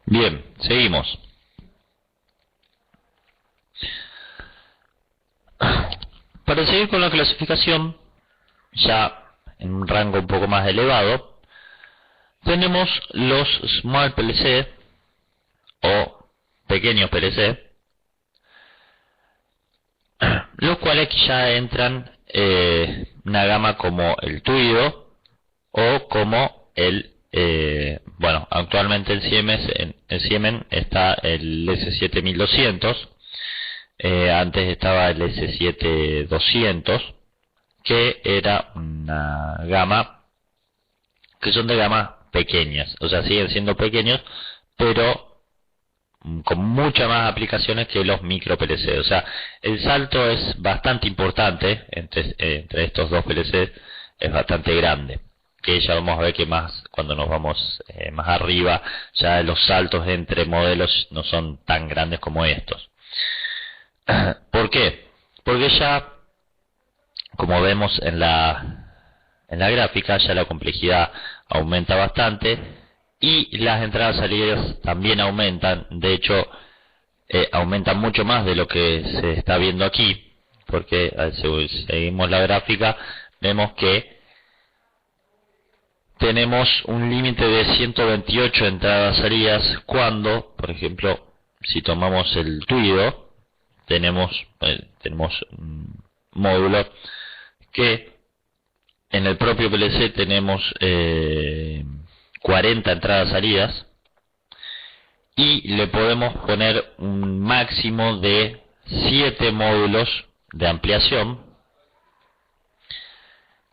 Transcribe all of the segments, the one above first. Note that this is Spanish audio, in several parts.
Bien, seguimos. Para seguir con la clasificación, ya en un rango un poco más elevado, tenemos los Small PLC o pequeños PLC, los cuales ya entran una gama como el Tuido o como el bueno, actualmente en Siemens está el S7200, antes estaba el S7200, que era una gama que son de gamas pequeñas, o sea, siguen siendo pequeños, pero con muchas más aplicaciones que los micro PLC. O sea, el salto es bastante importante entre estos dos PLC, es bastante grande, que ya vamos a ver que más cuando nos vamos más arriba, ya los saltos entre modelos no son tan grandes como estos. ¿Por qué? Porque ya, como vemos en la gráfica, ya la complejidad aumenta bastante y las entradas y salidas también aumentan. De hecho, aumentan mucho más de lo que se está viendo aquí, porque si seguimos la gráfica vemos que tenemos un límite de 128 entradas y salidas cuando, por ejemplo, si tomamos el Tuido, tenemos un módulo que en el propio PLC tenemos 40 entradas y salidas y le podemos poner un máximo de 7 módulos de ampliación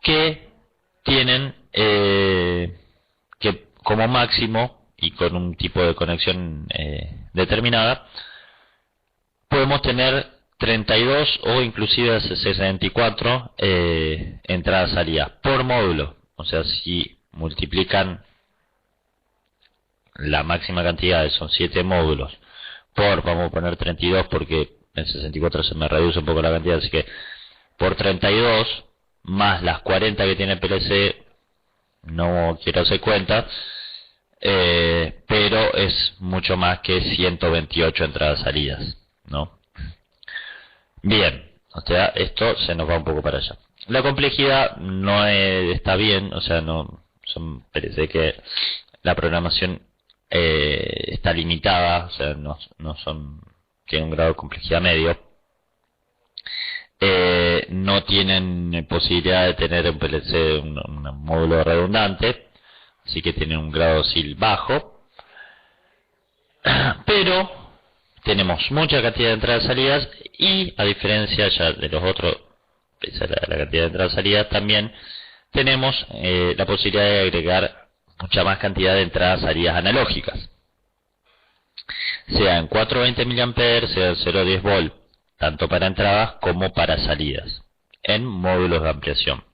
que tienen que como máximo y con un tipo de conexión determinada podemos tener 32 o inclusive 64 entradas salidas por módulo. O sea, si multiplican la máxima cantidad, son 7 módulos, vamos a poner 32 porque en 64 se me reduce un poco la cantidad, así que por 32 más las 40 que tiene el PLC, no quiero hacer cuenta, pero es mucho más que 128 entradas salidas, ¿no? Bien, o sea, esto se nos va un poco para allá. La complejidad no está bien, o sea, parece que la programación está limitada, o sea, tiene un grado de complejidad medio. No tienen posibilidad de tener un PLC, un módulo redundante, así que tienen un grado SIL bajo, pero tenemos mucha cantidad de entradas y salidas y, a diferencia ya de los otros, la cantidad de entradas y salidas, también tenemos la posibilidad de agregar mucha más cantidad de entradas y salidas analógicas, sea en 420 mA, sea en 010 volt, tanto para entradas como para salidas, en módulos de ampliación.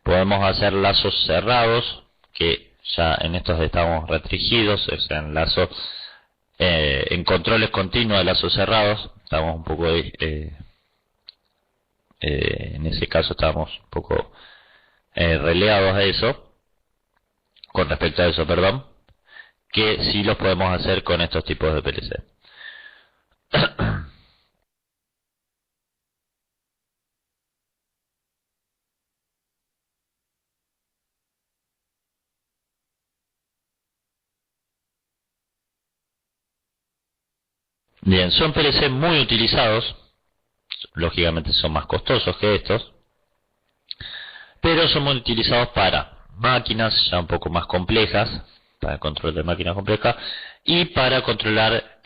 Podemos hacer lazos cerrados, que ya en estos estamos restringidos, o sea, en controles continuos de lazos cerrados, estamos un poco, en ese caso estamos un poco relegados a eso, con respecto a eso, perdón, que sí los podemos hacer con estos tipos de PLC. Bien, son PLC muy utilizados, lógicamente son más costosos que estos, pero son muy utilizados para máquinas ya un poco más complejas, para el control de máquinas complejas, y para controlar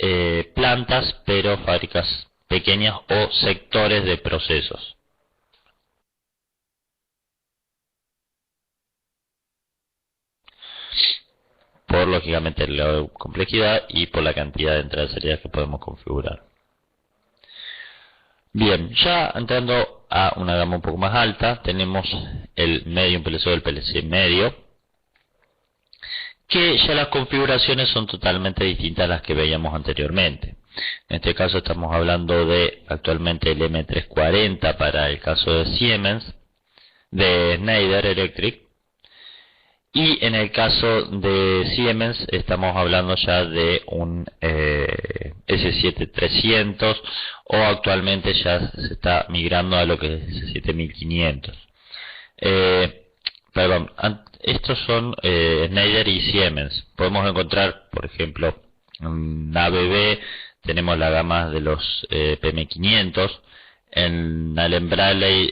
plantas, pero fábricas pequeñas o sectores de procesos. Por lógicamente la complejidad y por la cantidad de entradas y salidas que podemos configurar. Bien, ya entrando a una gama un poco más alta, tenemos el Medium PLC o el PLC medio, que ya las configuraciones son totalmente distintas a las que veíamos anteriormente. En este caso estamos hablando de actualmente el M340 para el caso de Siemens, de Schneider Electric, Y en el caso de Siemens estamos hablando ya de un S7300, o actualmente ya se está migrando a lo que es S7500. Perdón, estos son Schneider y Siemens. Podemos encontrar, por ejemplo, en ABB tenemos la gama de los PM500. En Allen Bradley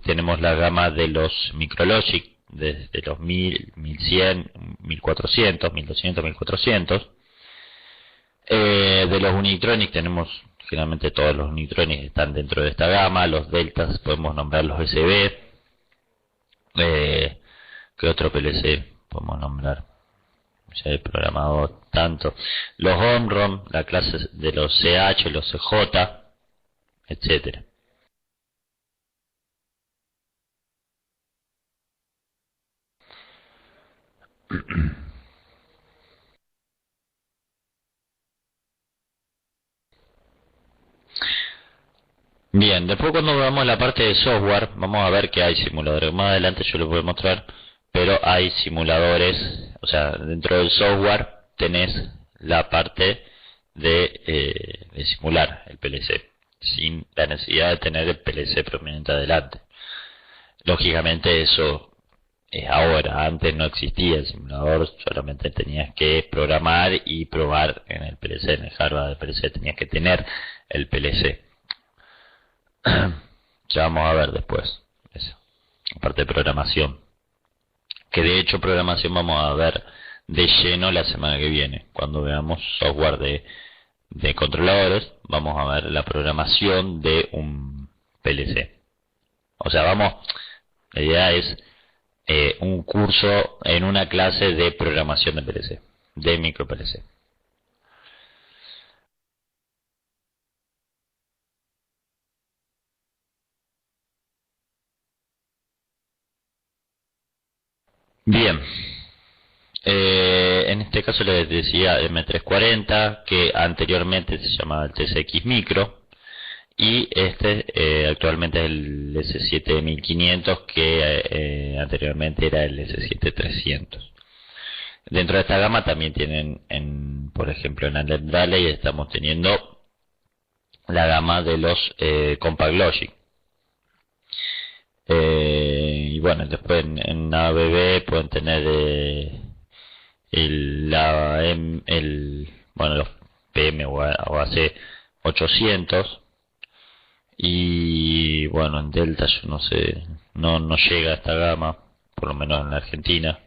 tenemos la gama de los Micrologic, desde los 1000, 1100, 1400, 1200, 1400. De los Unitronic tenemos, generalmente todos los Unitronic están dentro de esta gama. Los Deltas podemos nombrar los SB. ¿Qué otro PLC podemos nombrar? Ya he programado tanto. Los Omron, la clase de los CH, los CJ, etcétera. Bien, después cuando veamos la parte de software, vamos a ver que hay simuladores. Más adelante yo les voy a mostrar, pero hay simuladores, o sea, dentro del software tenés la parte de simular el PLC, sin la necesidad de tener el PLC prominente adelante. Lógicamente eso es ahora, antes no existía el simulador, solamente tenías que programar y probar en el PLC, en el hardware del PLC tenías que tener el PLC. Ya vamos a ver después eso, aparte de programación, que de hecho programación vamos a ver de lleno la semana que viene, cuando veamos software de controladores. Vamos a ver la programación de un PLC. O sea, la idea es un curso en una clase de programación de PLC, de micro PLC. Bien, en este caso les decía M340, que anteriormente se llamaba el TCX Micro, y actualmente es el S7500, que anteriormente era el S7300. Dentro de esta gama también tienen, por ejemplo, en Allen Bradley estamos teniendo la gama de los Compact Logic. Y bueno, después en ABB pueden tener los PM o AC 800. Y bueno, en Delta yo no sé, no llega a esta gama, por lo menos en la Argentina.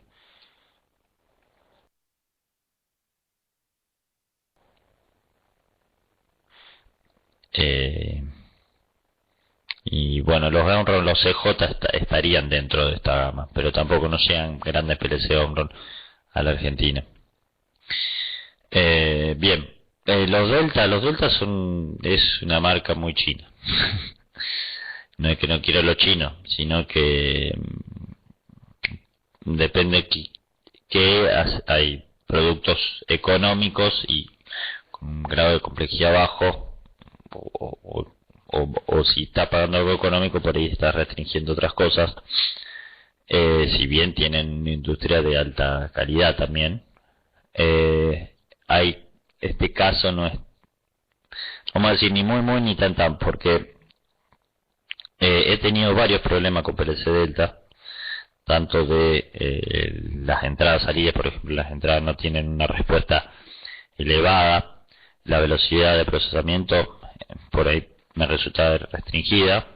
Y bueno, los Omron, los CJ estarían dentro de esta gama, pero tampoco no llegan grandes PLC Omron a la Argentina. Bien, los Delta es una marca muy china. No es que no quiero lo chino, sino que depende que hay productos económicos y con un grado de complejidad bajo, o si está pagando algo económico, por ahí está restringiendo otras cosas. Si bien tienen industria de alta calidad también, este caso no es, vamos a decir, ni muy ni tan, porque he tenido varios problemas con PLC Delta, tanto de las entradas salidas. Por ejemplo, las entradas no tienen una respuesta elevada, la velocidad de procesamiento por ahí me resulta restringida,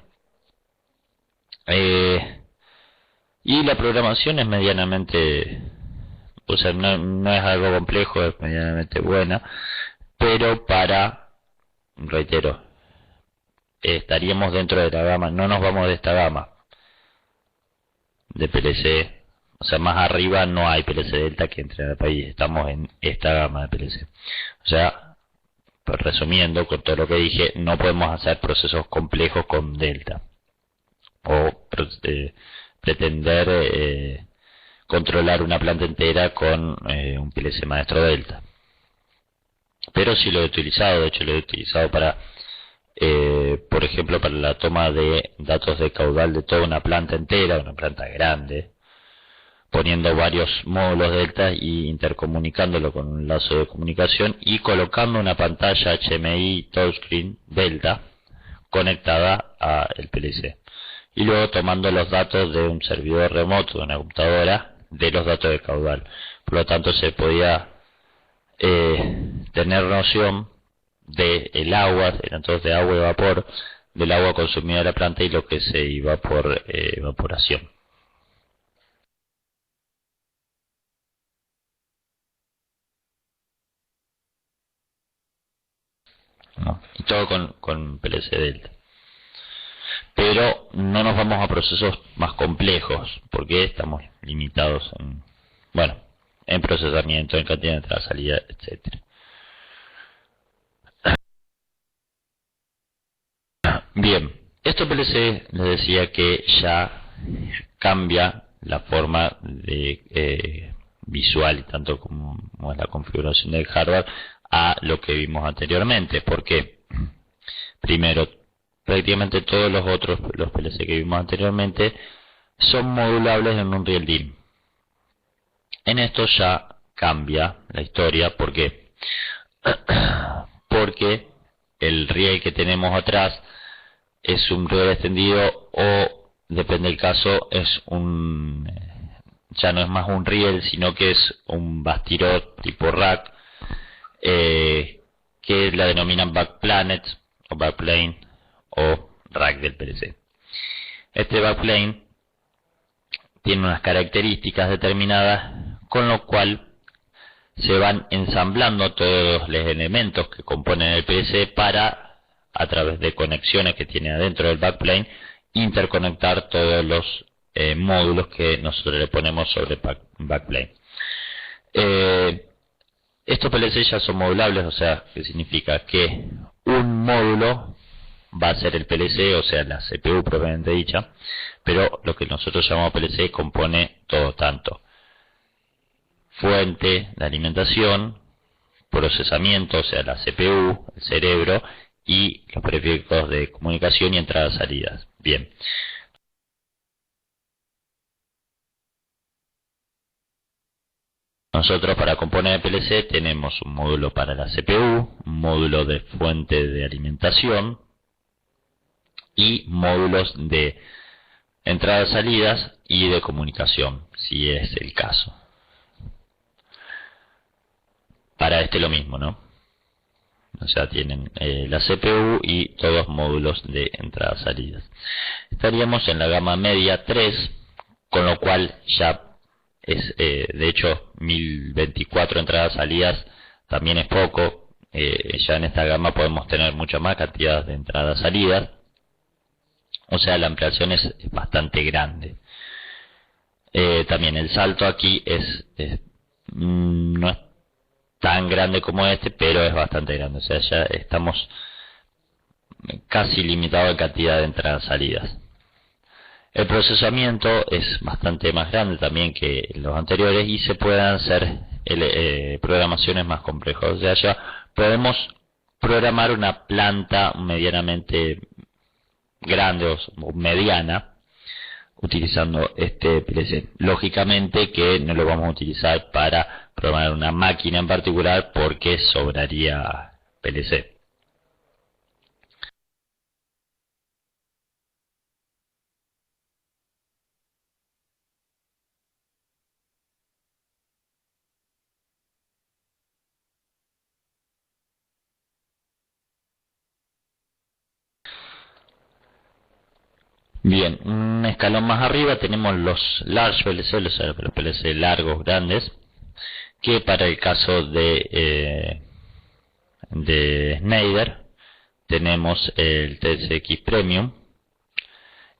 y la programación es medianamente, o sea, no es algo complejo, es medianamente buena, pero reitero, estaríamos dentro de la gama, no nos vamos de esta gama de PLC, o sea, más arriba no hay PLC Delta que entre al país, estamos en esta gama de PLC. O sea, pues resumiendo con todo lo que dije, no podemos hacer procesos complejos con Delta, o pretender controlar una planta entera con un PLC maestro Delta. Pero sí lo he utilizado, de hecho lo he utilizado para, por ejemplo, para la toma de datos de caudal de toda una planta entera, una planta grande. poniendo varios módulos delta y intercomunicándolo con un lazo de comunicación y colocando una pantalla HMI touchscreen delta conectada al PLC. Y luego tomando los datos de un servidor remoto de una computadora de los datos de caudal. Por lo tanto se podía tener noción del agua, entonces de agua y vapor, del agua consumida de la planta y lo que se iba por evaporación. ¿No? Y todo con PLC Delta. Pero no nos vamos a procesos más complejos, porque estamos limitados en, bueno, en procesamiento, en cantidad de entrada, salida, etcétera. Bien, esto PLC les decía que ya cambia la forma de visual y tanto como la configuración del hardware a lo que vimos anteriormente. Porque primero, prácticamente todos los PLC que vimos anteriormente son modulables en un real DIMM. En esto ya cambia la historia. ¿Por qué? Porque el riel que tenemos atrás es un riel extendido o, depende del caso, ya no es más un riel, sino que es un bastirot tipo rack, que la denominan backplanet o backplane o rack del PLC. Este backplane tiene unas características determinadas, con lo cual se van ensamblando todos los elementos que componen el PLC para, a través de conexiones que tiene adentro del backplane, interconectar todos los módulos que nosotros le ponemos sobre backplane. Estos PLC ya son modulables, o sea, que significa que un módulo va a ser el PLC, o sea, la CPU propiamente dicha, pero lo que nosotros llamamos PLC compone todo, tanto fuente de alimentación, procesamiento, o sea, la CPU, el cerebro, y los prefijos de comunicación y entradas-salidas. Bien. Nosotros para componer el PLC tenemos un módulo para la CPU, un módulo de fuente de alimentación y módulos de entradas-salidas y de comunicación, si es el caso. Para este lo mismo, ¿no? O sea, tienen la CPU y todos módulos de entradas-salidas. Estaríamos en la gama media 3, con lo cual ya es, de hecho, 1024 entradas-salidas también es poco. Ya en esta gama podemos tener mucha más cantidad de entradas-salidas. O sea, la ampliación es bastante grande. También el salto aquí no es tan grande como este, pero es bastante grande. O sea, ya estamos casi limitados en cantidad de entradas-salidas. El procesamiento es bastante más grande también que los anteriores y se pueden hacer programaciones más complejas. O sea, ya podemos programar una planta medianamente grande o mediana utilizando este PLC. Lógicamente que no lo vamos a utilizar para programar una máquina en particular porque sobraría PLC. Bien, un escalón más arriba tenemos los large PLC, los PLC largos, grandes, que para el caso de Schneider tenemos el TSX Premium,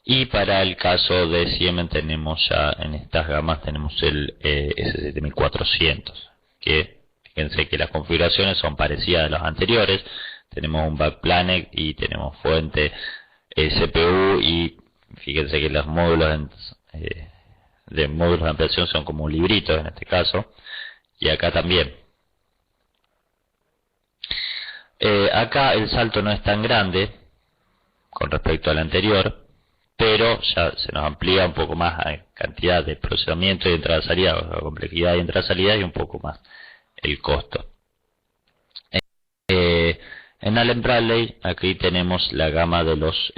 y para el caso de Siemens tenemos ya en estas gamas tenemos el S7400, que fíjense que las configuraciones son parecidas a las anteriores. Tenemos un backplane y tenemos fuente CPU, y fíjense que los módulos de ampliación son como libritos en este caso, y acá también. Acá el salto no es tan grande con respecto al anterior, pero ya se nos amplía un poco más a cantidad de procesamiento y entrada-salida, o complejidad y entrada-salida, y un poco más el costo. En Allen Bradley aquí tenemos la gama de los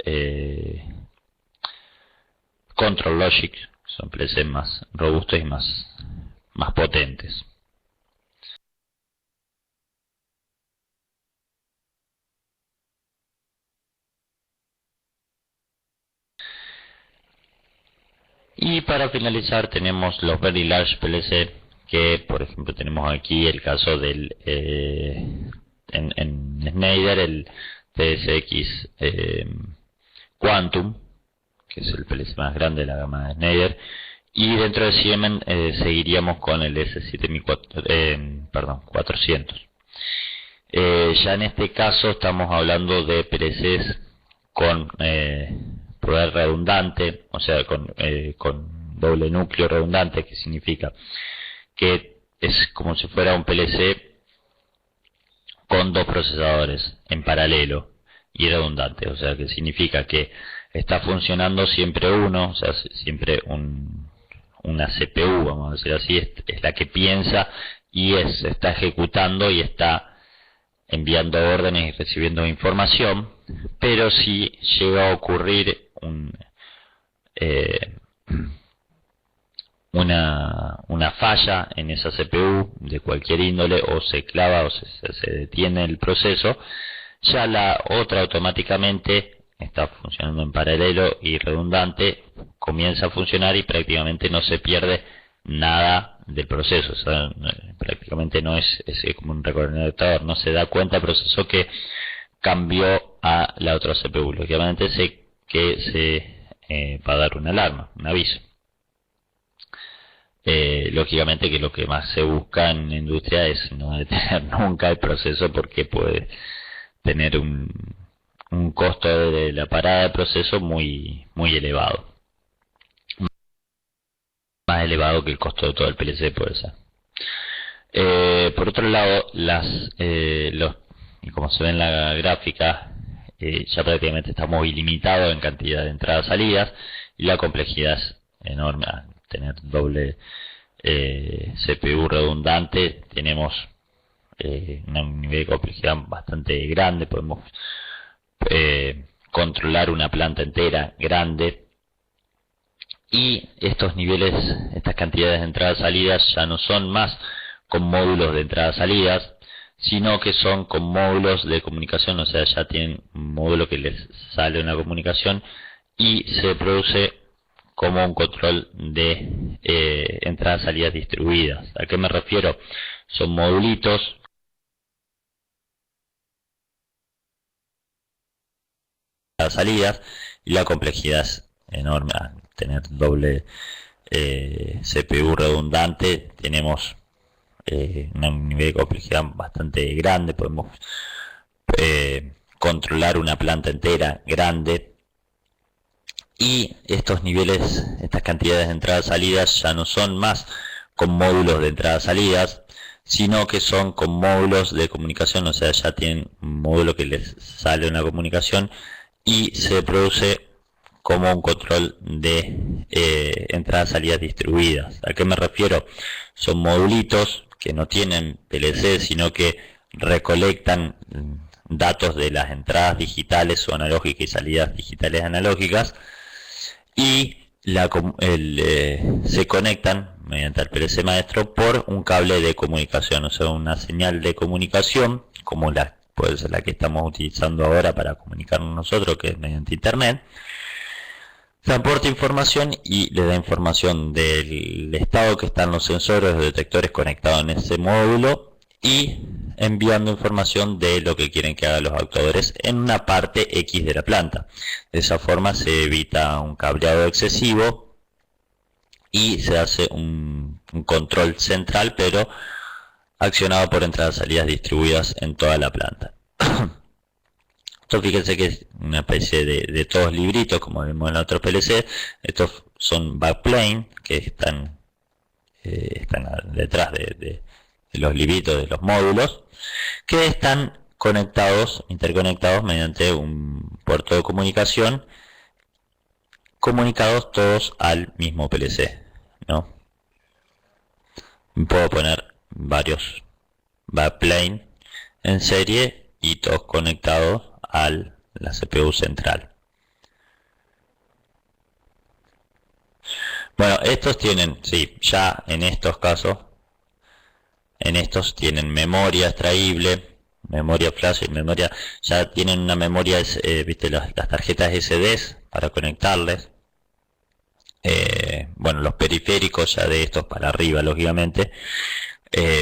Control Logic, son PLC más robustos y más potentes. Y para finalizar tenemos los Very Large PLC, que por ejemplo tenemos aquí el caso del en Schneider, el TSX Quantum, que es el PLC más grande de la gama de Schneider, y dentro de Siemens seguiríamos con el S7400. Ya en este caso estamos hablando de PLCs con poder redundante, o sea, con doble núcleo redundante, que significa que es como si fuera un PLC con dos procesadores en paralelo y redundante, o sea, que significa que está funcionando siempre uno, o sea, siempre una CPU, vamos a decir así, es la que piensa y está ejecutando y está enviando órdenes y recibiendo información, pero si llega a ocurrir una falla en esa CPU de cualquier índole, o se clava o se detiene el proceso, ya la otra automáticamente está funcionando en paralelo y redundante, comienza a funcionar y prácticamente no se pierde nada del proceso, o sea, prácticamente no es como un reconectador, no se da cuenta el proceso que cambió a la otra CPU. Lógicamente sé que se va a dar una alarma, un aviso. Lógicamente que lo que más se busca en la industria es no detener nunca el proceso, porque puede tener un costo de la parada de proceso muy elevado, más elevado que el costo de todo el PLC puede ser. Por otro lado, y como se ve en la gráfica, ya prácticamente estamos ilimitados en cantidad de entradas-salidas, y la complejidad es enorme. Al tener doble CPU redundante, tenemos un nivel de complejidad bastante grande, podemos controlar una planta entera grande, y estos niveles, estas cantidades de entradas-salidas ya no son más con módulos de entradas-salidas, sino que son con módulos de comunicación, o sea, ya tienen un módulo que les sale una comunicación y se produce como un control de entradas-salidas distribuidas. ¿A qué me refiero? Son modulitos las salidas, y la complejidad es enorme. Al tener doble CPU redundante, tenemos un nivel de complejidad bastante grande, podemos controlar una planta entera grande, y estos niveles, estas cantidades de entradas-salidas ya no son más con módulos de entradas-salidas, sino que son con módulos de comunicación, o sea, ya tienen un módulo que les sale una comunicación y se produce como un control de entradas-salidas distribuidas. ¿A qué me refiero? Son modulitos que no tienen PLC, sino que recolectan datos de las entradas digitales o analógicas y salidas digitales analógicas, y se conectan mediante el PLC maestro por un cable de comunicación, o sea, una señal de comunicación como puede ser la que estamos utilizando ahora para comunicarnos nosotros, que es mediante internet. Transporta información y le da información del estado que están los sensores o detectores conectados en ese módulo, y enviando información de lo que quieren que hagan los actuadores en una parte X de la planta. De esa forma se evita un cableado excesivo y se hace un control central, pero accionado por entradas-salidas distribuidas en toda la planta. Esto, fíjense que es una especie de todos libritos, como vimos en el otro PLC. Estos son backplane, que están detrás de los libritos de los módulos, que están interconectados mediante un puerto de comunicación comunicados todos al mismo PLC, ¿no? Puedo poner varios backplane en serie y todos conectados a la CPU central. Bueno, estos tienen, sí, ya en estos casos, en estos tienen memoria extraíble, memoria flash y memoria, ya tienen una memoria, viste, las tarjetas SDs para conectarles. Bueno, los periféricos ya de estos para arriba, lógicamente,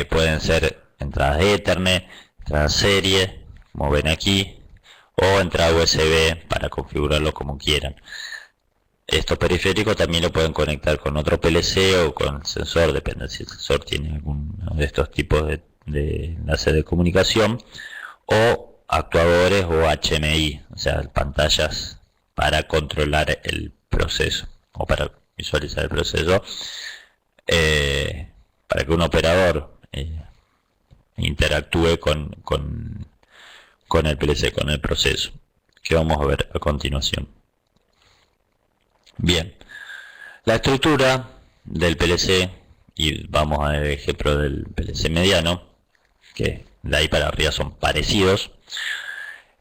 pueden ser entradas Ethernet, entradas serie, como ven aquí, o entrada USB para configurarlo como quieran. Estos periféricos también lo pueden conectar con otro PLC o con sensor, depende si el sensor tiene alguno de estos tipos de enlace de comunicación, o actuadores o HMI, o sea, pantallas para controlar el proceso o para visualizar el proceso, para que un operador interactúe con el PLC, con el proceso, que vamos a ver a continuación. Bien, la estructura del PLC, y vamos a ver el ejemplo del PLC mediano, que de ahí para arriba son parecidos.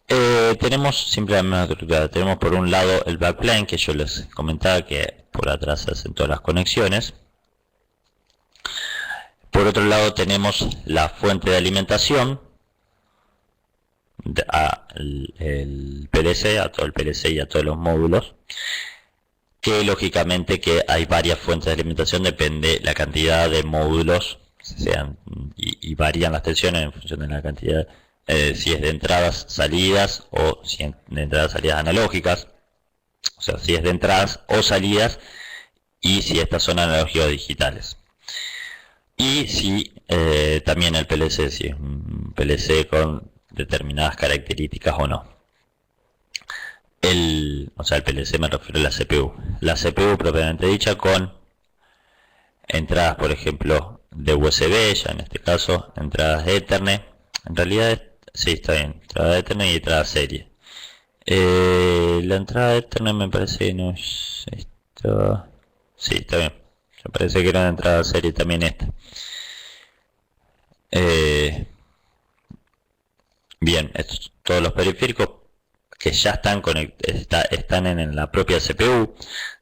Tenemos siempre la misma estructura. Tenemos por un lado el backplane, que yo les comentaba que por atrás se hacen todas las conexiones. Por otro lado tenemos la fuente de alimentación el PLC, a todo el PLC y a todos los módulos, que lógicamente que hay varias fuentes de alimentación, depende la cantidad de módulos sean, y varían las tensiones en función de la cantidad, si es de entradas, salidas, o si es de entradas, salidas analógicas, o sea, si es de entradas o salidas, y si estas son analógicos digitales. Y si también el PLC, si es un PLC con determinadas características o no. O sea, el PLC me refiero a la CPU. La CPU propiamente dicha con entradas, por ejemplo, de USB, ya en este caso, entradas de Ethernet. En realidad, sí, está bien, entrada de Ethernet y entrada serie. La entrada de Ethernet me parece que no es esto. Sí, está bien. Me parece que era una entrada serie también esta. Bien, estos, todos los periféricos que ya están en la propia CPU.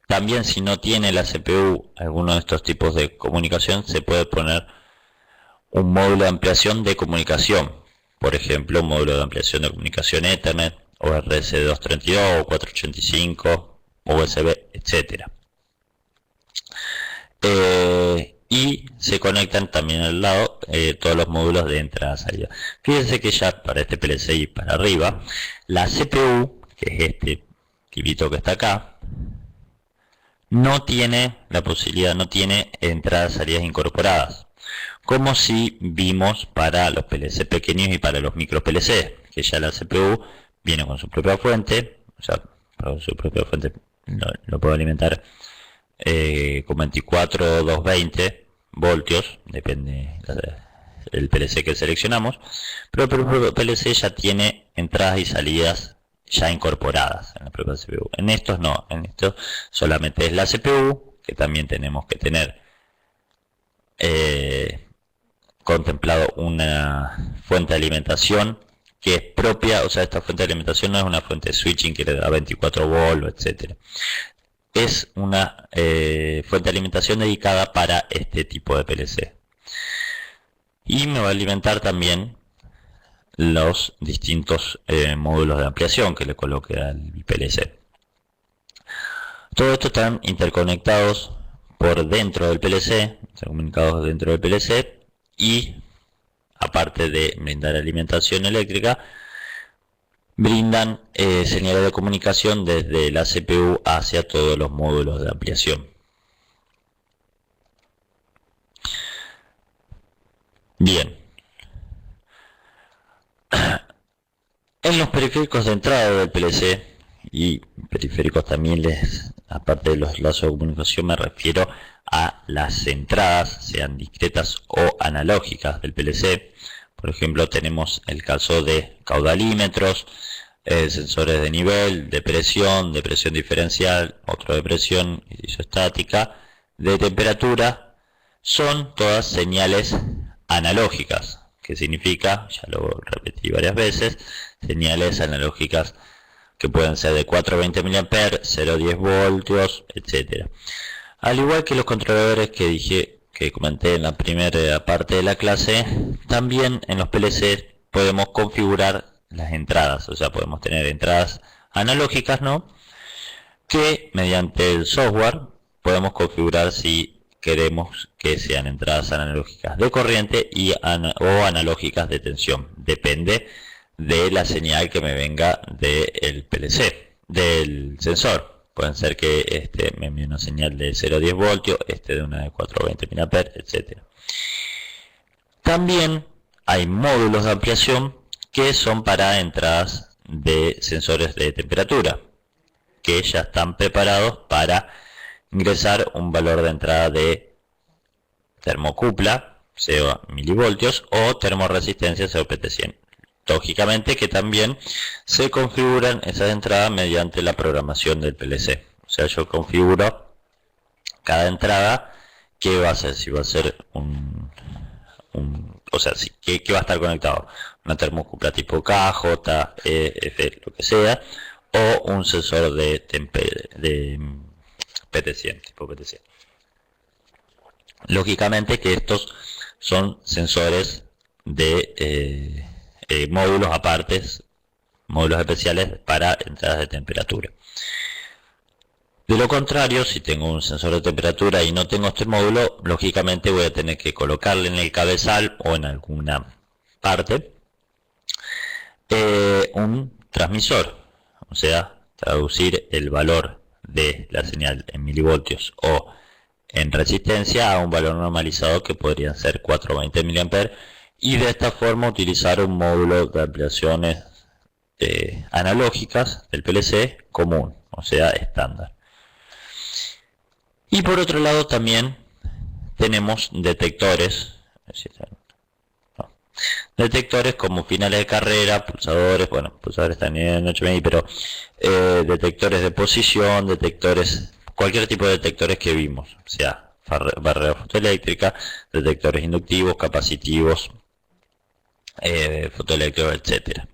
También, si no tiene la CPU alguno de estos tipos de comunicación, se puede poner un módulo de ampliación de comunicación. Por ejemplo, un módulo de ampliación de comunicación Ethernet, o RS232, o 485, USB, etc. Y se conectan también al lado todos los módulos de entrada-salida. Fíjense que ya para este PLC y para arriba, la CPU, que es este quibito que está acá, no tiene la posibilidad, no tiene entradas-salidas incorporadas, como si vimos para los PLC pequeños y para los micro PLC, que ya la CPU viene con su propia fuente, o sea, con su propia fuente lo puedo alimentar con 24 o 220 voltios, depende del PLC que seleccionamos, pero el propio PLC ya tiene entradas y salidas ya incorporadas en la propia CPU. En estos no, en estos solamente es la CPU, que también tenemos que tener contemplado una fuente de alimentación que es propia, o sea, esta fuente de alimentación no es una fuente de switching que le da 24 volts, etcétera. Es una fuente de alimentación dedicada para este tipo de PLC. Y me va a alimentar también los distintos módulos de ampliación que le coloque al PLC. Todo esto están interconectados por dentro del PLC, intercomunicados dentro del PLC, y aparte de brindar alimentación eléctrica, brindan señales de comunicación desde la CPU hacia todos los módulos de ampliación. Bien. En los periféricos de entrada del PLC, y periféricos también aparte de los lazos de comunicación, me refiero a las entradas, sean discretas o analógicas del PLC. Por ejemplo, tenemos el caso de caudalímetros, sensores de nivel, de presión diferencial, otro de presión isostática, de temperatura, son todas señales analógicas, que significa, ya lo repetí varias veces, señales analógicas que pueden ser de 420 mA, 0,10 voltios, etc. Al igual que los controladores que comenté en la primera parte de la clase, también en los PLC podemos configurar las entradas, o sea, podemos tener entradas analógicas, ¿no? Que mediante el software podemos configurar si queremos que sean entradas analógicas de corriente o analógicas de tensión. Depende de la señal que me venga del PLC, del sensor. Pueden ser que me envíe una señal de 0,10 voltios, de una de 420 mA, etc. También hay módulos de ampliación que son para entradas de sensores de temperatura, que ya están preparados para ingresar un valor de entrada de termocupla, 0 milivoltios, o termoresistencia, COPT100. Lógicamente que también se configuran esas entradas mediante la programación del PLC. O sea, yo configuro cada entrada qué va a ser, si va a ser qué va a estar conectado, una termocupla tipo K, J, E, F, lo que sea, o un sensor de PT100, tipo PT100. Lógicamente que estos son sensores de módulos apartes, módulos especiales para entradas de temperatura. De lo contrario, si tengo un sensor de temperatura y no tengo este módulo, lógicamente voy a tener que colocarle en el cabezal o en alguna parte un transmisor, o sea, traducir el valor de la señal en milivoltios o en resistencia a un valor normalizado que podrían ser 420 mA, y de esta forma utilizar un módulo de ampliaciones analógicas del PLC común, o sea, estándar. Y por otro lado también tenemos detectores, detectores como finales de carrera, pulsadores, bueno, pulsadores también en 8MI, pero detectores de posición, detectores, cualquier tipo de detectores que vimos, o sea, barrera fotoeléctrica, detectores inductivos, capacitivos, fotoeléctricos, etcétera.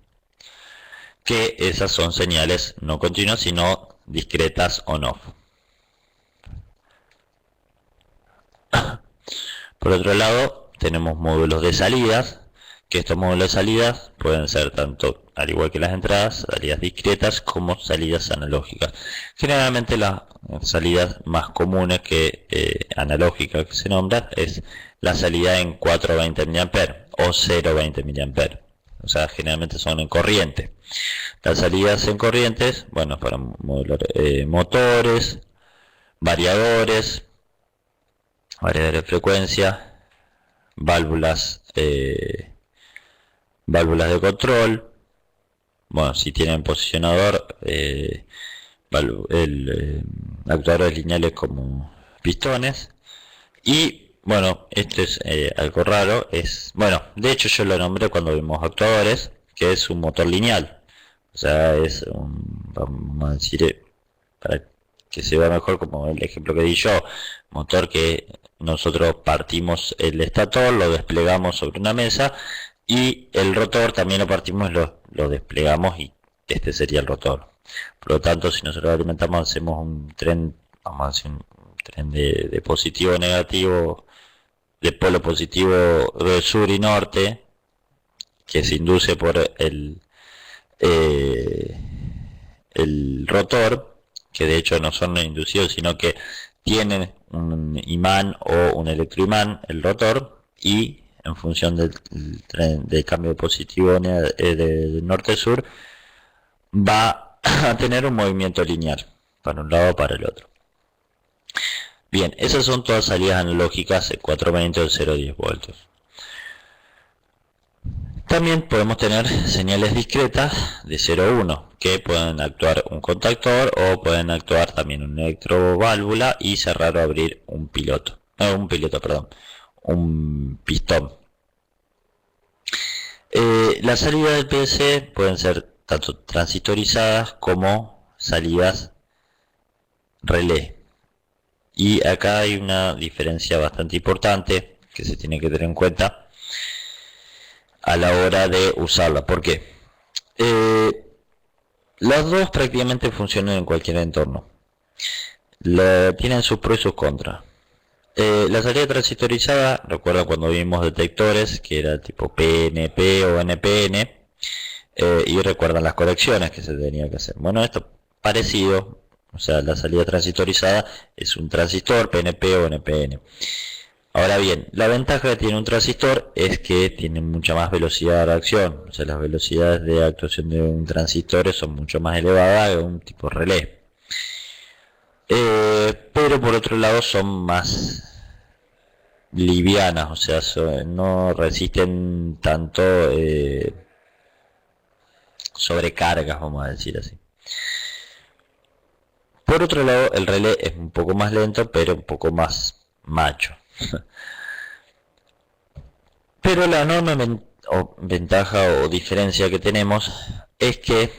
Que esas son señales no continuas, sino discretas on-off. Por otro lado, tenemos módulos de salidas, que estos módulos de salidas pueden ser tanto, al igual que las entradas, salidas discretas como salidas analógicas. Generalmente las salidas más comunes analógicas que se nombran es la salida en 420 mA o 0,20 mA. O sea, generalmente son en corriente. Las salidas en corrientes, bueno, para motores, variadores de frecuencia, válvulas de control, bueno, si tienen posicionador, actuadores lineales como pistones. Y bueno, esto es algo raro, de hecho yo lo nombré cuando vimos actuadores, que es un motor lineal, o sea, es vamos a decir, para que se vea mejor como el ejemplo que di yo, motor que nosotros partimos el estator, lo desplegamos sobre una mesa, y el rotor también lo partimos, lo desplegamos, y este sería el rotor. Por lo tanto, si nosotros alimentamos, hacemos un tren, vamos a hacer un tren de positivo a negativo, de polo positivo de sur y norte, que se induce por el rotor, que de hecho no son inducidos, sino que tienen un imán o un electroimán, el rotor, y en función del cambio positivo de norte-sur, va a tener un movimiento lineal, para un lado o para el otro. Bien, esas son todas salidas analógicas de 420 o 0,10 voltios. También podemos tener señales discretas de 0,1, que pueden actuar un contactor o pueden actuar también una electroválvula y cerrar o abrir un pistón. Las salidas del PLC pueden ser tanto transistorizadas como salidas relé. Y acá hay una diferencia bastante importante que se tiene que tener en cuenta a la hora de usarla. ¿Por qué? Las dos prácticamente funcionan en cualquier entorno. Tienen sus pros y sus contras. La salida transistorizada, recuerda cuando vimos detectores que era tipo PNP o NPN, y recuerdan las correcciones que se tenía que hacer. Bueno, esto parecido, o sea, la salida transistorizada es un transistor PNP o NPN. Ahora bien, la ventaja que tiene un transistor es que tiene mucha más velocidad de reacción, o sea, las velocidades de actuación de un transistor son mucho más elevadas que un tipo relé. Pero por otro lado son más livianas, o sea, no resisten tanto sobrecargas, vamos a decir así. Por otro lado, el relé es un poco más lento, pero un poco más macho. Pero la enorme ventaja o diferencia que tenemos es que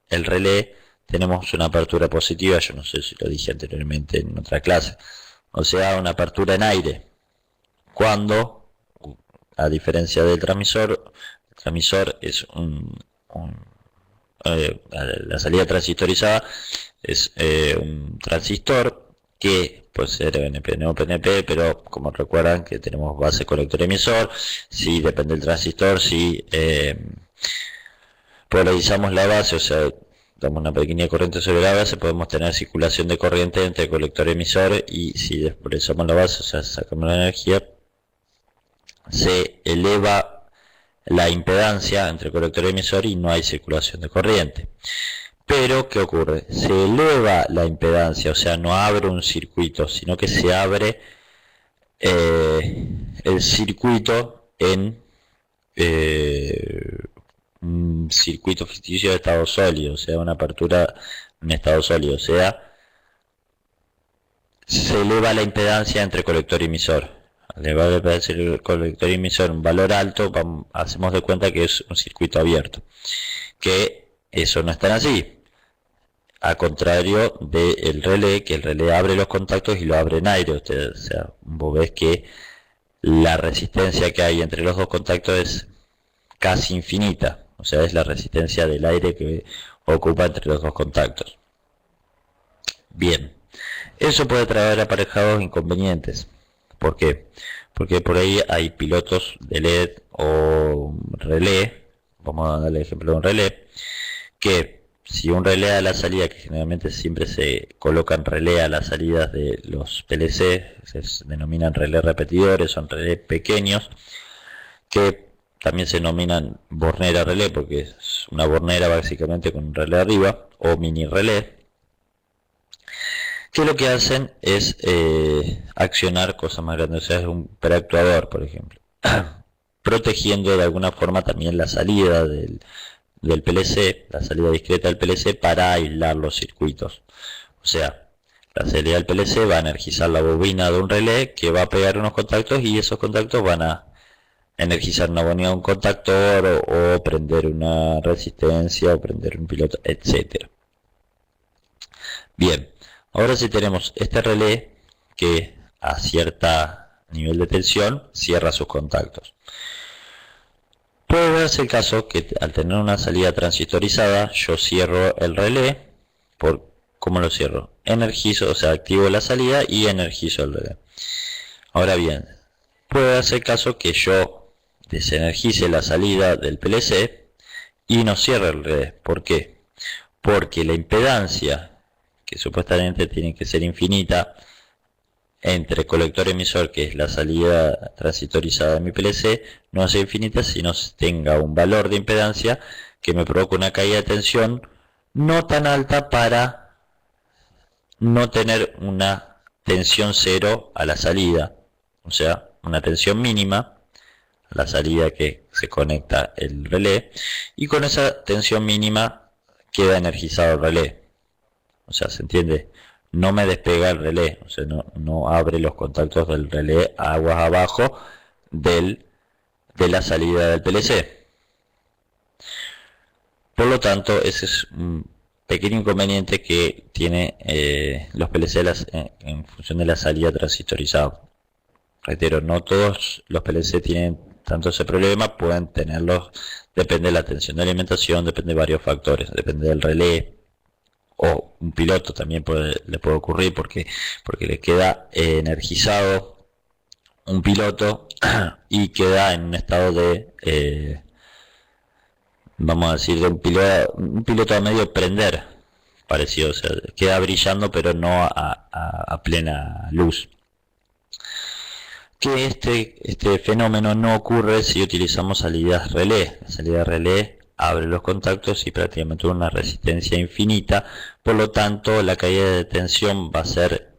el relé tenemos una apertura positiva, yo no sé si lo dije anteriormente en otra clase, o sea, una apertura en aire. Cuando, a diferencia del transmisor, el transmisor es la salida transistorizada es un transistor que puede ser NPN o PNP, pero como recuerdan que tenemos base colector emisor, si depende del transistor, si polarizamos la base, o sea, damos una pequeña corriente sobre la base, podemos tener circulación de corriente entre el colector emisor, y si despolarizamos la base, o sea, sacamos la energía, se eleva la impedancia entre colector y emisor y no hay circulación de corriente. Pero, ¿qué ocurre? Se eleva la impedancia, o sea, no abre un circuito, sino que se abre el circuito en un circuito ficticio de estado sólido, o sea, una apertura en estado sólido, o sea, se eleva la impedancia entre colector y emisor. Al elevar la impedancia entre el colector y emisor un valor alto, hacemos de cuenta que es un circuito abierto, que eso no es tan así. A contrario del relé, que el relé abre los contactos y lo abre en aire. O sea, vos ves que la resistencia que hay entre los dos contactos es casi infinita. O sea, es la resistencia del aire que ocupa entre los dos contactos. Bien, eso puede traer aparejados inconvenientes. ¿Por qué? Porque por ahí hay pilotos de LED o relé, vamos a darle el ejemplo de un relé, que si un relé a la salida, que generalmente siempre se colocan relé a las salidas de los PLC, se denominan relé repetidores, son relés pequeños, que también se denominan bornera relé, porque es una bornera básicamente con un relé arriba, o mini relé, que lo que hacen es accionar cosas más grandes, o sea, es un preactuador, por ejemplo, protegiendo de alguna forma también la salida del PLC, la salida discreta del PLC, para aislar los circuitos. O sea, la salida del PLC va a energizar la bobina de un relé que va a pegar unos contactos, y esos contactos van a energizar una bobina de un contactor, o prender una resistencia, o prender un piloto, etcétera. Bien, ahora sí tenemos este relé que a cierta nivel de tensión cierra sus contactos. Puede darse el caso que al tener una salida transistorizada, yo cierro el relé. ¿Cómo lo cierro? Energizo, o sea, activo la salida y energizo el relé. Ahora bien, puede darse el caso que yo desenergice la salida del PLC y no cierre el relé. ¿Por qué? Porque la impedancia, que supuestamente tiene que ser infinita, entre colector y emisor, que es la salida transistorizada de mi PLC, no sea infinita, sino tenga un valor de impedancia que me provoque una caída de tensión no tan alta para no tener una tensión cero a la salida, o sea, una tensión mínima a la salida que se conecta el relé, y con esa tensión mínima queda energizado el relé. O sea, ¿se entiende? No me despega el relé, o sea, no abre los contactos del relé aguas abajo de la salida del PLC. Por lo tanto, ese es un pequeño inconveniente que tiene los PLC en función de la salida transistorizada. Reitero, no todos los PLC tienen tanto ese problema, pueden tenerlos, depende de la tensión de alimentación, depende de varios factores, depende del relé, o un piloto también le puede ocurrir porque le queda energizado un piloto y queda en un estado de vamos a decir de un piloto a medio prender, parecido, o sea, queda brillando pero no a plena luz. Que este fenómeno no ocurre si utilizamos salidas relé. La salida relé abre los contactos y prácticamente una resistencia infinita, por lo tanto la caída de tensión va a ser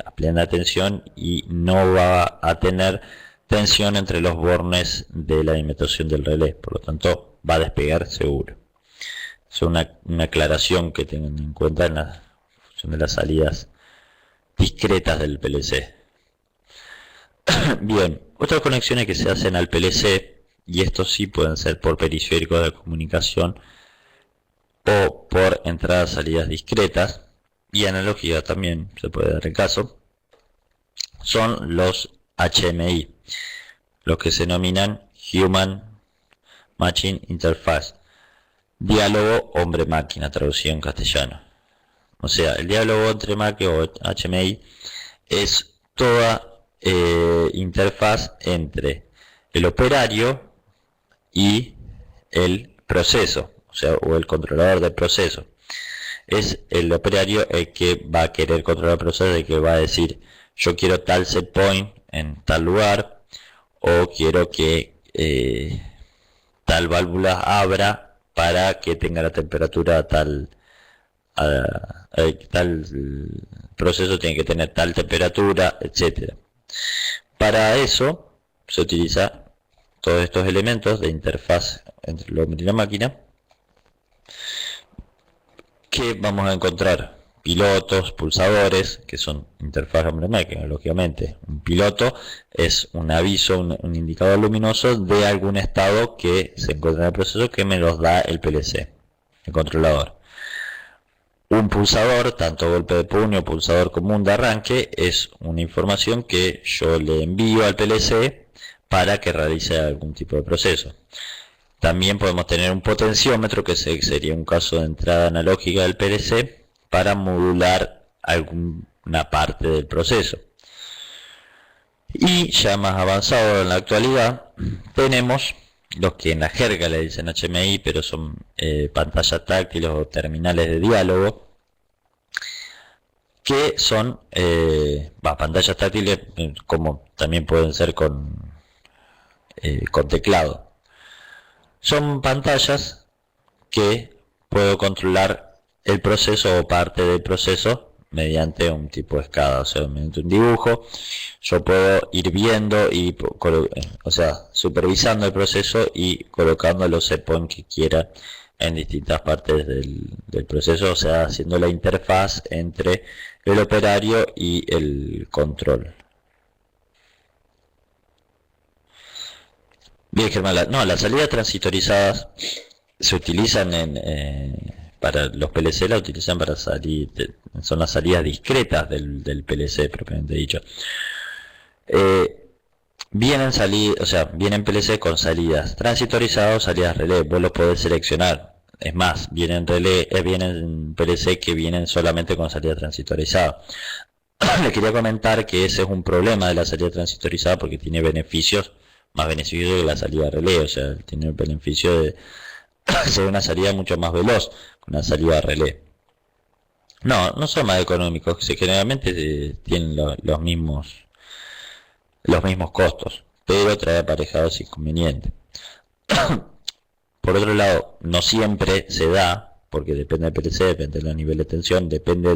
a plena tensión y no va a tener tensión entre los bornes de la alimentación del relé, por lo tanto va a despegar seguro. Es una aclaración que tengan en cuenta en la función de las salidas discretas del PLC. Bien, otras conexiones que se hacen al PLC, y estos sí pueden ser por periféricos de comunicación o por entradas salidas discretas, y analógica también se puede dar el caso, son los HMI, los que se denominan Human Machine Interface, diálogo hombre-máquina, traducido en castellano. O sea, el diálogo entre máquina o HMI es toda interfaz entre el operario y el proceso, o sea, o el controlador del proceso. Es el operario el que va a querer controlar el proceso, el que va a decir yo quiero tal set point en tal lugar, o quiero que tal válvula abra para que tenga la temperatura tal proceso tiene que tener tal temperatura, etcétera. Para eso se utiliza todos estos elementos de interfaz entre el hombre y la máquina, que vamos a encontrar pilotos, pulsadores, que son interfaz hombre-máquina, lógicamente. Un piloto es un aviso, un indicador luminoso de algún estado que se encuentra en el proceso que me los da el PLC, el controlador. Un pulsador, tanto golpe de puño, pulsador común de arranque, es una información que yo le envío al PLC para que realice algún tipo de proceso. También podemos tener un potenciómetro, que sería un caso de entrada analógica del PLC, para modular alguna parte del proceso. Y ya más avanzado en la actualidad, tenemos los que en la jerga le dicen HMI, pero son pantallas táctiles o terminales de diálogo, que son pantallas táctiles, como también pueden ser con teclado. Son pantallas que puedo controlar el proceso o parte del proceso mediante un tipo de escala, o sea, mediante un dibujo. Yo puedo ir viendo y, supervisando el proceso y colocando los set points que quiera en distintas partes del proceso, o sea, haciendo la interfaz entre el operario y el control. Bien, Germán, las salidas transitorizadas se utilizan para los PLC, la utilizan para salir, son las salidas discretas del PLC propiamente dicho. Vienen PLC con salidas transitorizadas o salidas relé, vos lo podés seleccionar. Es más, vienen PLC que vienen solamente con salida transistorizada. Le quería comentar que ese es un problema de la salida transistorizada porque tiene más beneficios que la salida relé, o sea, tiene el beneficio de ser una salida mucho más veloz con una salida relé. No son más económicos, generalmente tienen los mismos costos, pero trae aparejados inconvenientes. Por otro lado, no siempre se da, porque depende del PLC, depende del nivel de tensión, depende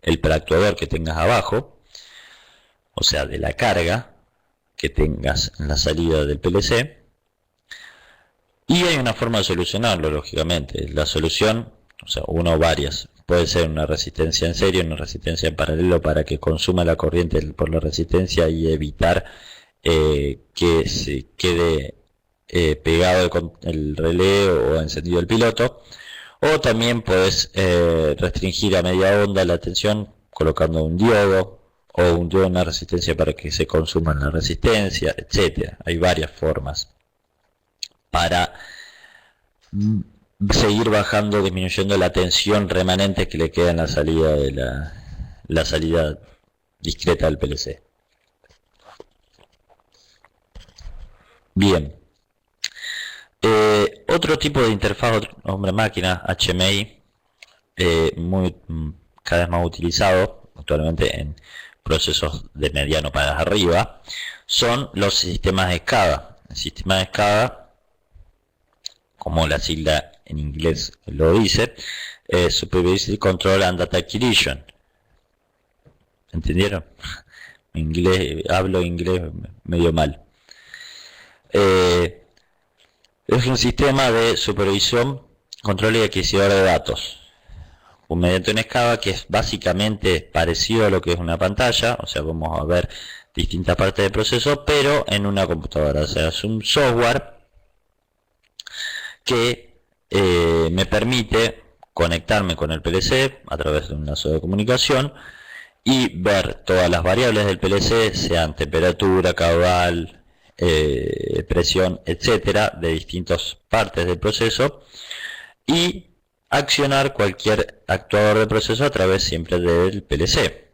del preactuador que tengas abajo, o sea, de la carga que tengas en la salida del PLC. Y hay una forma de solucionarlo, lógicamente. La solución, una o varias, puede ser una resistencia en serie, una resistencia en paralelo para que consuma la corriente por la resistencia y evitar que se quede pegado el relé o encendido el piloto, o también puedes restringir a media onda la tensión colocando un diodo o un diodo en la resistencia para que se consuma en la resistencia, etcétera. Hay varias formas para seguir bajando, disminuyendo la tensión remanente que le queda en la salida de la salida discreta del PLC. Bien. Otro tipo de interfaz hombre-máquina, HMI, cada vez más utilizado actualmente en procesos de mediano para arriba, son los sistemas SCADA. El sistema de SCADA, como la sigla en inglés lo dice, Supervisory Control and Data Acquisition. ¿Entendieron? Hablo inglés medio mal. Es un sistema de supervisión, control y adquisición de datos mediante un SCADA que es básicamente parecido a lo que es una pantalla, o sea, vamos a ver distintas partes del proceso, pero en una computadora. O sea, es un software que me permite conectarme con el PLC a través de un lazo de comunicación y ver todas las variables del PLC, sean temperatura, caudal, presión, etcétera, de distintas partes del proceso, y accionar cualquier actuador del proceso a través siempre del PLC.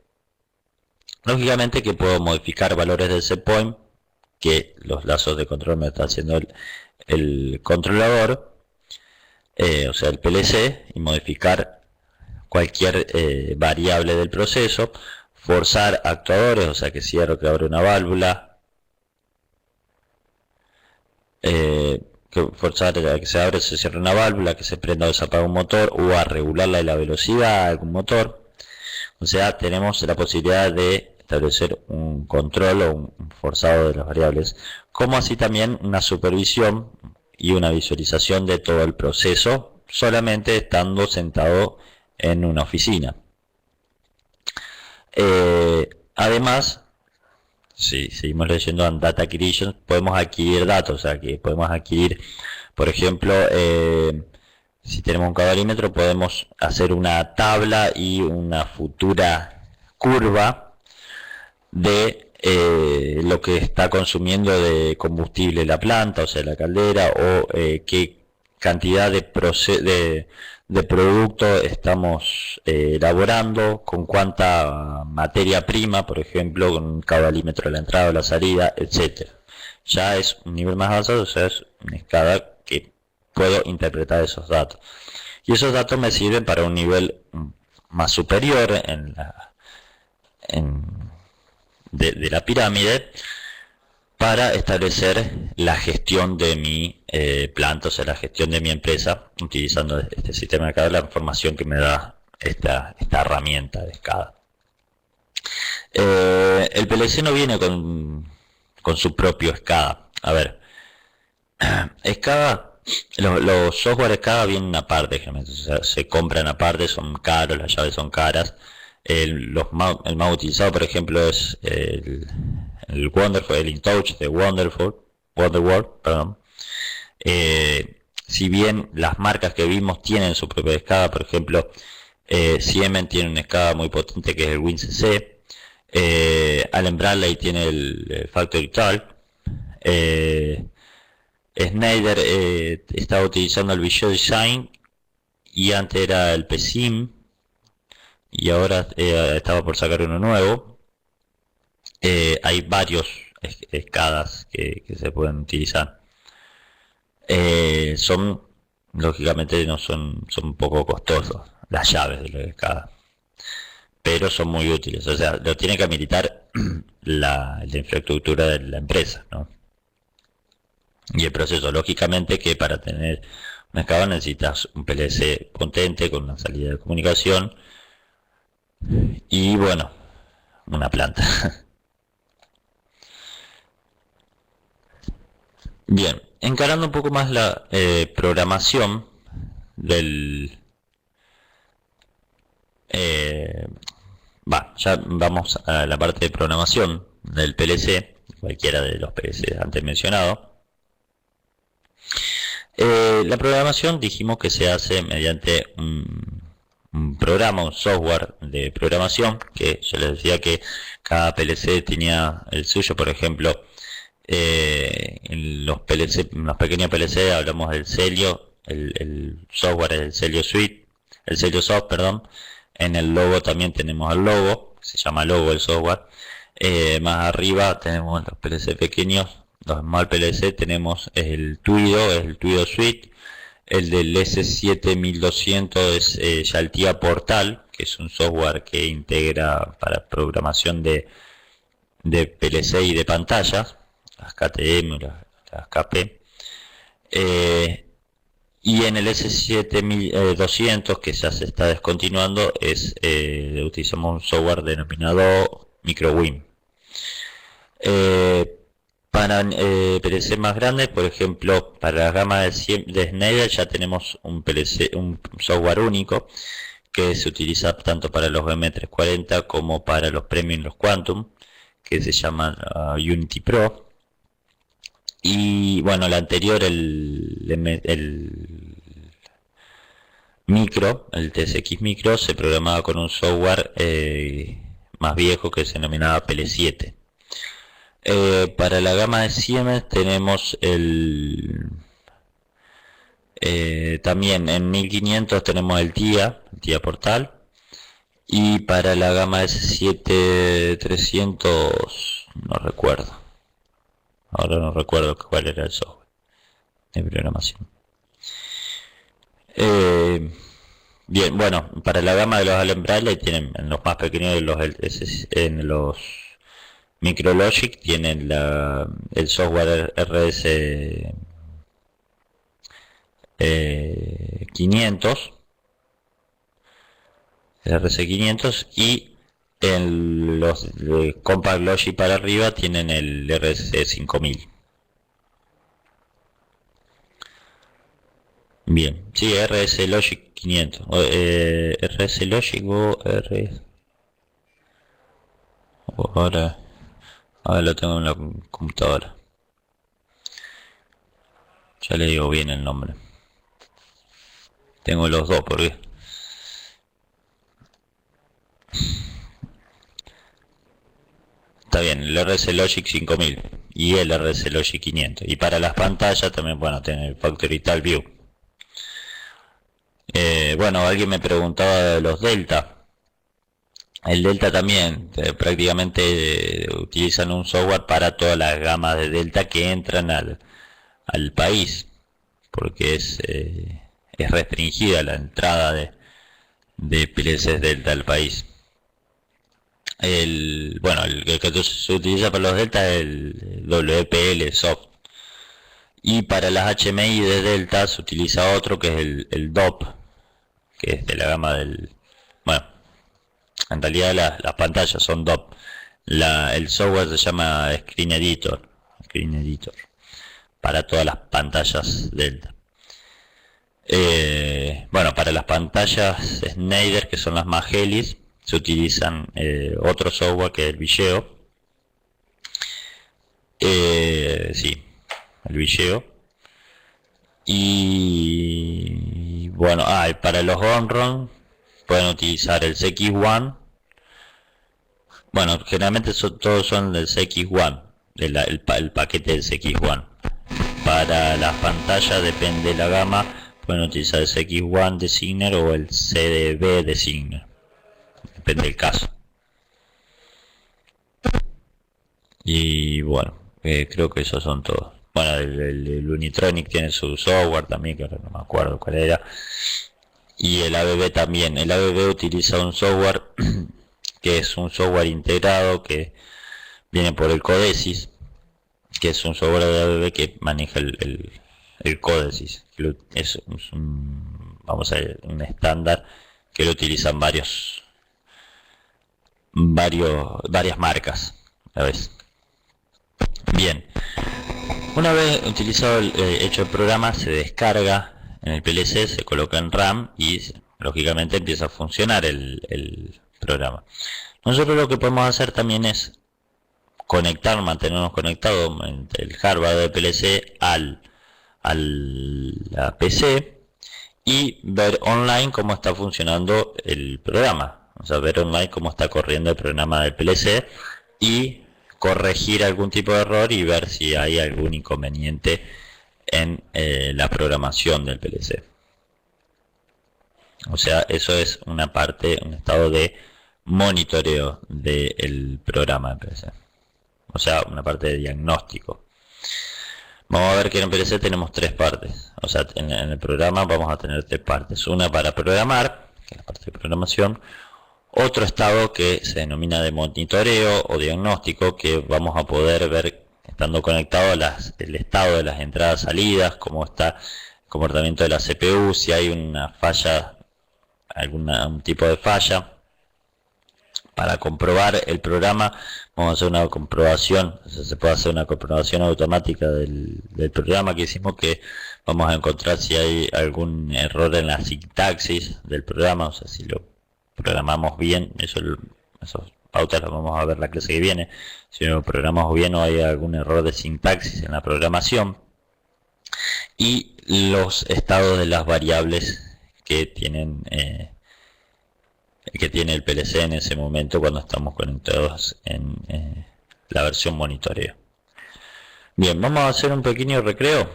Lógicamente que puedo modificar valores del set point, que los lazos de control me está haciendo el controlador, o sea el PLC, y modificar cualquier variable del proceso, forzar actuadores, o sea que cierro, que abre una válvula, que forzar a que se abre o se cierre una válvula, que se prenda o se apaga un motor, o a regularle la velocidad a algún motor. O sea, tenemos la posibilidad de establecer un control o un forzado de las variables, como así también una supervisión y una visualización de todo el proceso, solamente estando sentado en una oficina. Además, si seguimos leyendo en Data Acquisition, podemos adquirir datos, o sea que podemos adquirir, por ejemplo, si tenemos un caudalímetro, podemos hacer una tabla y una futura curva de lo que está consumiendo de combustible la planta, o sea la caldera, o qué cantidad de producto estamos elaborando, con cuánta materia prima, por ejemplo, con un caudalímetro a la entrada o la salida, etcétera. Ya es un nivel más avanzado, o sea, es una escala que puedo interpretar esos datos. Y esos datos me sirven para un nivel más superior de la pirámide, para establecer la gestión de mi planta, o sea, la gestión de mi empresa, utilizando este sistema de SCADA, la información que me da esta herramienta de SCADA. El PLC no viene con su propio SCADA. A ver, SCADA, los software SCADA vienen aparte, o sea, se compran aparte, son caros, las llaves son caras. El más utilizado, por ejemplo, es el Wonderful, el InTouch de Wonderworld, perdón. Si bien las marcas que vimos tienen su propia SCADA, por ejemplo, Siemens tiene una SCADA muy potente que es el WinCC, Allen Bradley tiene el Factory Talk, Schneider estaba utilizando el Visual Design y antes era el PSIM, y ahora estaba por sacar uno nuevo. Hay varios SCADAs que se pueden utilizar. Lógicamente son un poco costosos las llaves de los SCADA, pero son muy útiles. O sea, lo tiene que habilitar la infraestructura de la empresa, ¿no? Y el proceso, lógicamente que para tener una SCADA necesitas un PLC potente con una salida de comunicación y, bueno, una planta. Bien, encarando un poco más la programación del... ya vamos a la parte de programación del PLC, cualquiera de los PLC antes mencionados. La programación dijimos que se hace mediante un programa, un software de programación, que yo les decía que cada PLC tenía el suyo. Por ejemplo, en los PLC, en los pequeños PLC hablamos del Celio, el software es el Celio Suite, el Celio Soft, perdón. En el logo también tenemos el logo, se llama logo el software. Más arriba tenemos los PLC pequeños, los Small PLC, tenemos el Tuido Suite. El del S7200 es Yaltia Portal, que es un software que integra para programación de PLC y de pantallas, las KTM, las KP. Y en el S7200, que ya se está descontinuando, utilizamos un software denominado MicroWin. Para PLC más grandes, por ejemplo, para la gama de Schneider ya tenemos un software único que se utiliza tanto para los M340 como para los Premium y los Quantum, que se llama Unity Pro. Y bueno, el anterior, el Micro, el TSX Micro, se programaba con un software más viejo que se denominaba PL7. Para la gama de Siemens tenemos también en 1500 tenemos el TIA Portal, y para la gama S7300 no recuerdo, ahora no recuerdo cuál era el software de programación. Bien, bueno, para la gama de los Allen Bradley tienen en los más pequeños en los Micrologic tienen el software RS 500, el RS 500, y en los de Compact Logic para arriba tienen el RS 5000. Bien, sí, RS Logic 500, RS Logic o RS. Ahora lo tengo en la computadora. Ya le digo bien el nombre. Tengo los dos porque está bien, el RS Logic 5000 y el RS Logic 500. Y para las pantallas también, bueno, tiene el Factory Tal View. Bueno, alguien me preguntaba de los Delta. El Delta también prácticamente utilizan un software para todas las gamas de Delta que entran al país, porque es restringida la entrada de PLCs Delta al país. Bueno, el que se utiliza para los Delta es el WPL Soft, y para las HMI de Delta se utiliza otro que es el DOP, que es de la gama del... Bueno, en realidad las pantallas son DOP. El software se llama Screen Editor para todas las pantallas Delta. Bueno, para las pantallas Schneider, que son las más helis, se utilizan otro software que es el Vigeo. Sí, el Vigeo. Y bueno, y para los Onron pueden utilizar el CX1. Bueno, generalmente todos son del CX1, el paquete del CX1. Para las pantallas, depende de la gama, pueden utilizar el CX1 Designer o el CDB Designer, depende del caso. Y bueno, creo que esos son todos. Bueno, el Unitronic tiene su software también, que ahora no me acuerdo cuál era. Y el ABB también. El ABB utiliza un software que es un software integrado que viene por el Codesys, que es un software de ABB que maneja el Codesys. Es un estándar que lo utilizan varias marcas a la vez. Bien, una vez utilizado hecho el programa, se descarga en el PLC, se coloca en RAM y lógicamente empieza a funcionar el programa. Nosotros lo que podemos hacer también es mantenernos conectados entre el hardware de PLC al a la PC y ver online cómo está funcionando el programa. O sea, ver online cómo está corriendo el programa del PLC y corregir algún tipo de error y ver si hay algún inconveniente en la programación del PLC. O sea, eso es una parte, un estado de monitoreo del programa del PLC. O sea, una parte de diagnóstico. Vamos a ver que en el PLC tenemos tres partes. O sea, en el programa vamos a tener tres partes. Una para programar, que es la parte de programación. Otro estado que se denomina de monitoreo o diagnóstico, que vamos a poder ver estando conectado el estado de las entradas salidas, cómo está el comportamiento de la CPU, si hay una falla, algún tipo de falla. Para comprobar el programa vamos a hacer una comprobación, o sea, se puede hacer una comprobación automática del programa que hicimos, que vamos a encontrar si hay algún error en la sintaxis del programa, o sea, si lo programamos bien, esos pautas las vamos a ver la clase que viene, si lo programamos bien o hay algún error de sintaxis en la programación, y los estados de las variables que tienen que tiene el PLC en ese momento cuando estamos conectados en la versión monitoreo. Bien, vamos a hacer un pequeño recreo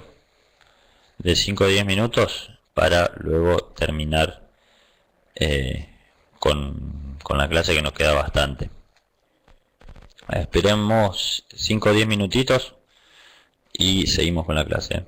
de 5 o 10 minutos para luego terminar con la clase, que nos queda bastante. Esperemos 5 o 10 minutitos y seguimos con la clase.